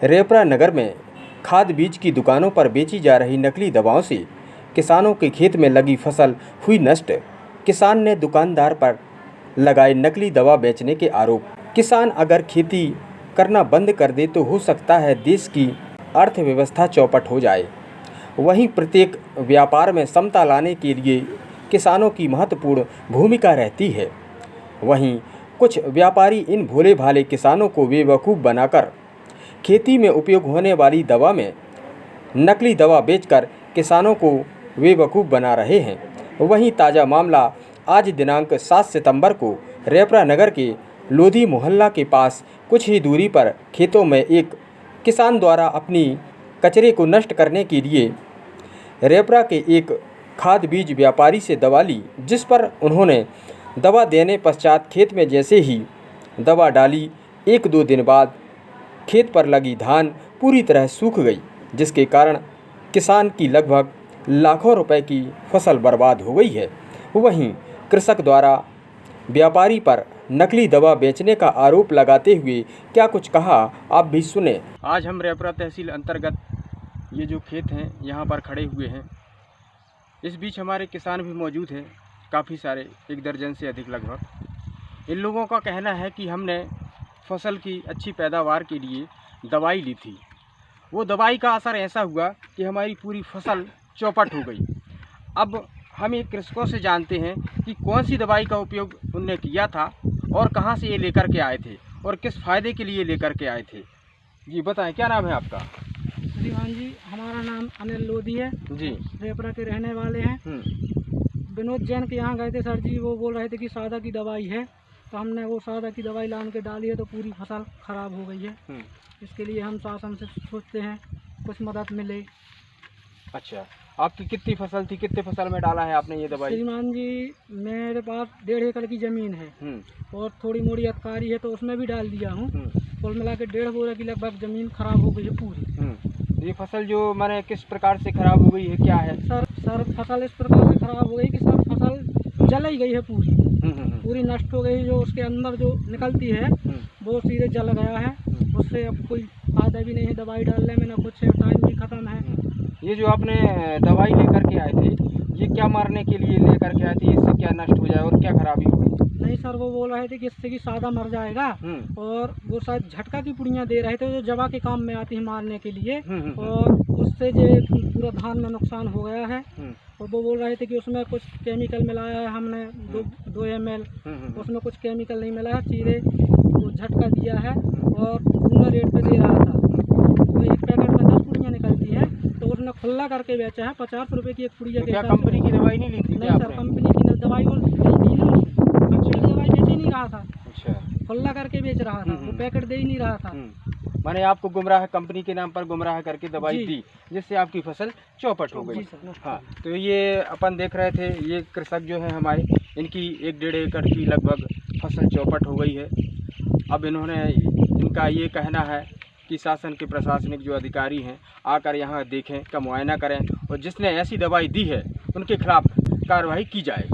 रेपरा नगर में खाद बीज की दुकानों पर बेची जा रही नकली दवाओं से किसानों के खेत में लगी फसल हुई नष्ट। किसान ने दुकानदार पर लगाए नकली दवा बेचने के आरोप। किसान अगर खेती करना बंद कर दे तो हो सकता है देश की अर्थव्यवस्था चौपट हो जाए। वहीं प्रत्येक व्यापार में समता लाने के लिए किसानों की महत्वपूर्ण भूमिका रहती है। वहीं कुछ व्यापारी इन भोले भाले किसानों को बेवकूफ़ बनाकर खेती में उपयोग होने वाली दवा में नकली दवा बेचकर किसानों को बेवकूफ़ बना रहे हैं। वहीं ताज़ा मामला आज दिनांक 7 सितंबर को रेपरा नगर के लोधी मोहल्ला के पास कुछ ही दूरी पर खेतों में एक किसान द्वारा अपनी कचरे को नष्ट करने के लिए रेपरा के एक खाद बीज व्यापारी से दवा ली, जिस पर उन्होंने दवा देने पश्चात खेत में जैसे ही दवा डाली, 1-2 दिन बाद खेत पर लगी धान पूरी तरह सूख गई, जिसके कारण किसान की लगभग लाखों रुपए की फसल बर्बाद हो गई है। वहीं कृषक द्वारा व्यापारी पर नकली दवा बेचने का आरोप लगाते हुए क्या कुछ कहा, आप भी सुने। आज हम रेपरा तहसील अंतर्गत ये जो खेत हैं यहाँ पर खड़े हुए हैं। इस बीच हमारे किसान भी मौजूद हैं, काफ़ी सारे, 1 दर्जन से अधिक लगभग। इन लोगों का कहना है कि हमने फसल की अच्छी पैदावार के लिए दवाई ली थी। वो दवाई का असर ऐसा हुआ कि हमारी पूरी फसल चौपट हो गई। अब हम एक कृषकों से जानते हैं कि कौन सी दवाई का उपयोग उनने किया था और कहाँ से ये लेकर के आए थे और किस फ़ायदे के लिए लेकर के आए थे। जी बताएं, क्या नाम है आपका? श्रीमान जी, हमारा नाम अनिल लोधी है जी। रेपरा के रहने वाले हैं। विनोद जैन के यहाँ गए थे सर जी, वो बोल रहे थे कि सादा की दवाई है, तो हमने वो सादा की दवाई लान के डाली है तो पूरी फसल ख़राब हो गई है। इसके लिए हम शासन से सोचते हैं कुछ मदद मिले। अच्छा, आपकी कितनी फसल थी, कितने फसल में डाला है आपने ये दवाई? श्रीमान जी, मेरे पास 1.5 एकड़ की ज़मीन है और थोड़ी मोड़ी अतकारी है, तो उसमें भी डाल दिया हूँ। कुल मिला के 1.5 बोरे की लगभग ज़मीन खराब हो गई है पूरी। ये फसल जो मैंने किस प्रकार से खराब हो गई है, क्या है? सर फसल इस प्रकार से खराब हो गई कि सर फसल जल ही गई है पूरी नष्ट हो गई। जो उसके अंदर जो निकलती है वो सीधे जल गया है। उससे अब कोई फायदा भी नहीं है दवाई डालने में, ना कुछ है, टाइम भी ख़त्म है। ये जो आपने दवाई लेकर के आए थे, ये क्या मारने के लिए लेकर के आए थे? इससे क्या नष्ट हो जाए और क्या खराबी हो गई? नहीं सर, वो बोल रहे थे कि इससे कि सादा मर जाएगा, और वो शायद झटका की पुड़ियाँ दे रहे थे जो दवा के काम में आती है मारने के लिए, और उससे जो पूरा धान में नुकसान हो गया है। और वो बोल रहे थे कि उसमें कुछ केमिकल मिलाया है, हमने 2 ml, उसमें कुछ केमिकल नहीं मिला है, सीधे वो झटका दिया है और पूरा रेट पे दे रहा था। तो एक पैकेट में 10 पुड़ियाँ निकलती हैं, तो उसने खुला करके बेचा है 50 रुपये की एक पुड़िया। क्या कंपनी की दवाई नहीं ली थी? नहीं सर, कंपनी की दवाई वो दी ना, कंपनी की दवाई बेच ही नहीं रहा था। अच्छा, खुला करके बेच रहा था, वो पैकेट दे ही नहीं रहा था। मैंने आपको गुमराह, कंपनी के नाम पर गुमराह करके दवाई दी, जिससे आपकी फसल चौपट हो गई। हाँ, तो ये अपन देख रहे थे, ये कृषक जो है हमारे, इनकी 1-1.5 एकड़ की लगभग फसल चौपट हो गई है। अब इनका ये कहना है कि शासन के प्रशासनिक जो अधिकारी हैं आकर यहाँ देखें, का मुआयना करें और जिसने ऐसी दवाई दी है उनके खिलाफ कार्रवाई की जाए।